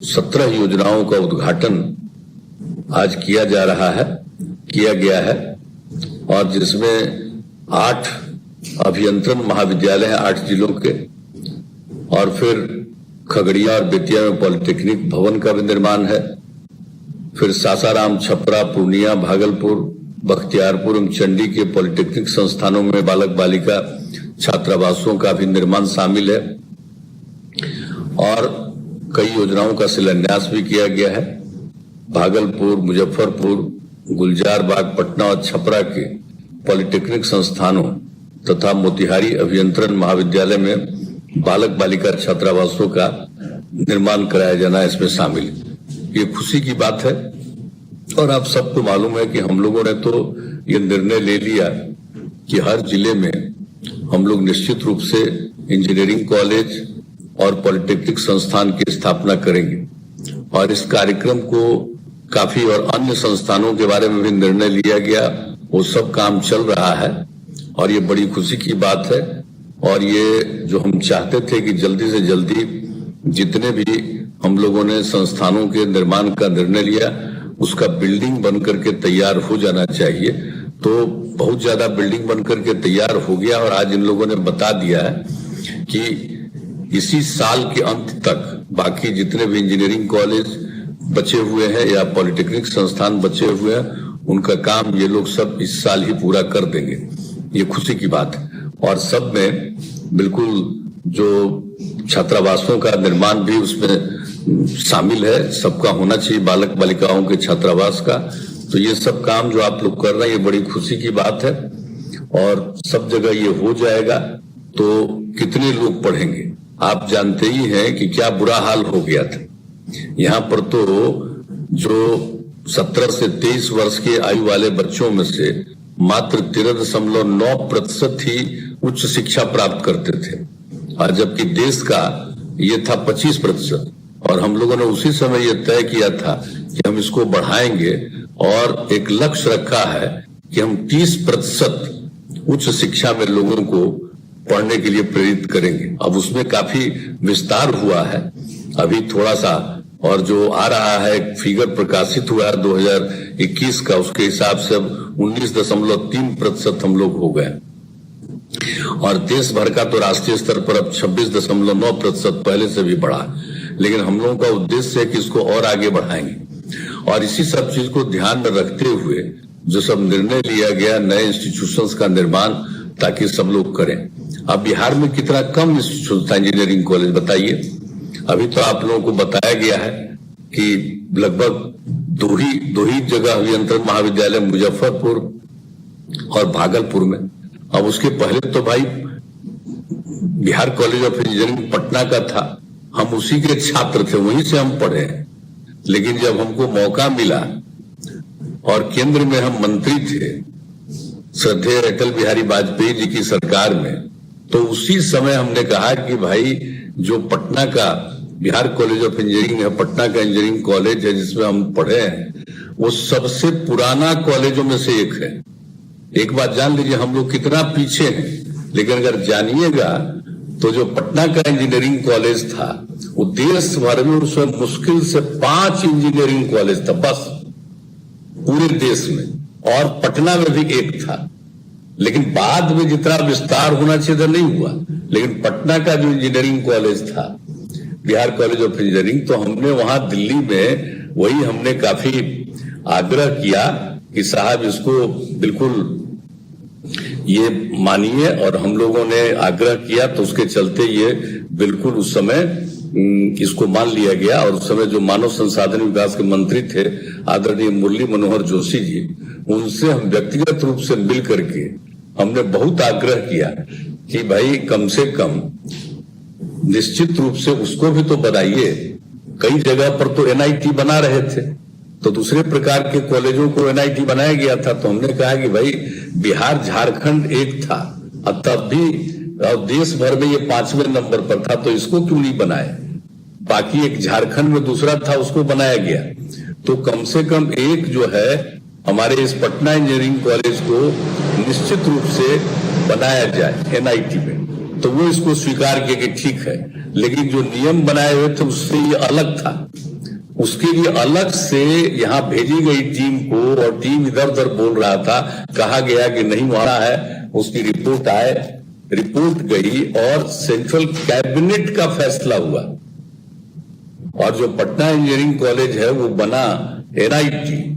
17 योजनाओं का उद्घाटन आज किया गया है और जिसमें 8 अभियंत्रण महाविद्यालय हैं 8 जिलों के, और फिर खगड़िया और बेतिया में पॉलिटेक्निक भवन का भी निर्माण है। फिर सासाराम, छपरा, पूर्णिया, भागलपुर, बख्तियारपुर एवं चंडी के पॉलिटेक्निक संस्थानों में बालक बालिका छात्रावासों का भी निर्माण शामिल है और कई योजनाओं का शिलान्यास भी किया गया है। भागलपुर, मुजफ्फरपुर, गुलजारबाग, पटना और छपरा के पॉलिटेक्निक संस्थानों तथा मोतिहारी अभियंत्रण महाविद्यालय में बालक बालिका छात्रावासों का निर्माण कराया जाना इसमें शामिल है। ये खुशी की बात है और आप सबको मालूम है कि हम लोगों ने तो ये निर्णय ले लिया कि हर जिले में हम लोग निश्चित रूप से इंजीनियरिंग कॉलेज और पॉलिटेक्निक संस्थान की स्थापना करेंगे और इस कार्यक्रम को काफी और अन्य संस्थानों के बारे में भी निर्णय लिया गया। वो सब काम चल रहा है और ये बड़ी खुशी की बात है। और ये जो हम चाहते थे कि जल्दी से जल्दी जितने भी हम लोगों ने संस्थानों के निर्माण का निर्णय लिया उसका बिल्डिंग बनकर के तैयार हो जाना चाहिए, तो बहुत ज्यादा बिल्डिंग बनकर के तैयार हो गया और आज इन लोगों ने बता दिया है कि इसी साल के अंत तक बाकी जितने भी इंजीनियरिंग कॉलेज बचे हुए हैं या पॉलिटेक्निक संस्थान बचे हुए हैं उनका काम ये लोग सब इस साल ही पूरा कर देंगे। ये खुशी की बात है और सब में बिल्कुल जो छात्रावासों का निर्माण भी उसमें शामिल है, सबका होना चाहिए बालक बालिकाओं के छात्रावास का। तो ये सब काम जो आप लोग कर रहे हैं ये बड़ी खुशी की बात है और सब जगह ये हो जाएगा। तो कितने लोग पढ़ेंगे आप जानते ही हैं कि क्या बुरा हाल हो गया था। यहाँ पर तो जो 17 से 23 वर्ष के आयु वाले बच्चों में से मात्र 13.9% ही उच्च शिक्षा प्राप्त करते थे और जबकि देश का ये था 25% और हम लोगों ने उसी समय ये तय किया था कि हम इसको बढ़ाएंगे और एक लक्ष्य रखा है कि हम 30% उच्च शिक्षा में लोगों को पढ़ने के लिए प्रेरित करेंगे। अब उसमें काफी विस्तार हुआ है अभी थोड़ा सा, और जो आ रहा है फिगर प्रकाशित हुआ है 2021 का, उसके हिसाब से अब 19.3% हम लोग हो गए और देश भर का तो राष्ट्रीय स्तर पर अब 26.9% पहले से भी बढ़ा। लेकिन हम लोगों का उद्देश्य है कि इसको और आगे बढ़ाएंगे और इसी सब चीज को ध्यान में रखते हुए जो सब निर्णय लिया गया नए इंस्टीट्यूशंस का निर्माण ताकि सब लोग करें। अब बिहार में कितना कम इंस्टीट्यूट था इंजीनियरिंग कॉलेज बताइए। अभी तो आप लोगों को बताया गया है कि लगभग दो ही जगह अभियंत्रण महाविद्यालय मुजफ्फरपुर और भागलपुर में। अब उसके पहले तो भाई Bihar college of engineering Patna का था, हम उसी के छात्र थे, वहीं से हम पढ़े। लेकिन जब हमको मौका मिला और केंद्र में हम मंत्री थे श्रद्धेय अटल बिहारी वाजपेयी जी की सरकार में, तो उसी समय हमने कहा कि भाई जो पटना का बिहार कॉलेज ऑफ इंजीनियरिंग है, पटना का इंजीनियरिंग कॉलेज है जिसमें हम पढ़े हैं, वो सबसे पुराना कॉलेजों में से एक है। एक बात जान लीजिए हम लोग कितना पीछे हैं, लेकिन अगर जानिएगा तो जो पटना का इंजीनियरिंग कॉलेज था वो देश भर में उसमें मुश्किल से 5 इंजीनियरिंग कॉलेज था बस पूरे देश में, और पटना में भी एक था। लेकिन बाद में जितना विस्तार होना चाहिए था नहीं हुआ। लेकिन पटना का जो इंजीनियरिंग कॉलेज था बिहार कॉलेज ऑफ इंजीनियरिंग, तो हमने वहां दिल्ली में वही हमने काफी आग्रह किया कि साहब इसको बिल्कुल ये मानिए, और हम लोगों ने आग्रह किया तो उसके चलते ये बिल्कुल उस समय इसको मान लिया गया। और उस समय जो मानव संसाधन विकास के मंत्री थे आदरणीय मुरली मनोहर जोशी जी, उनसे हम व्यक्तिगत रूप से मिल करके हमने बहुत आग्रह किया कि भाई कम से कम निश्चित रूप से उसको भी तो बनाइए। कई जगह पर तो एनआईटी बना रहे थे, तो दूसरे प्रकार के कॉलेजों को एनआईटी बनाया गया था। तो हमने कहा कि भाई बिहार झारखंड एक था और तब भी देश भर में ये 5वें नंबर पर था, तो इसको क्यों नहीं बनाए। बाकी एक झारखंड में दूसरा था उसको बनाया गया। तो कम से कम एक जो है हमारे इस पटना इंजीनियरिंग कॉलेज को निश्चित रूप से बनाया जाए एनआईटी में, तो वो इसको स्वीकार किया कि ठीक है। लेकिन जो नियम बनाए हुए थे उससे ये अलग था। उसके लिए अलग से यहाँ भेजी गई टीम को, और टीम इधर उधर बोल रहा था, कहा गया कि नहीं वहां है, उसकी रिपोर्ट आए, रिपोर्ट गई और सेंट्रल कैबिनेट का फैसला हुआ, और जो पटना इंजीनियरिंग कॉलेज है वो बना NIT।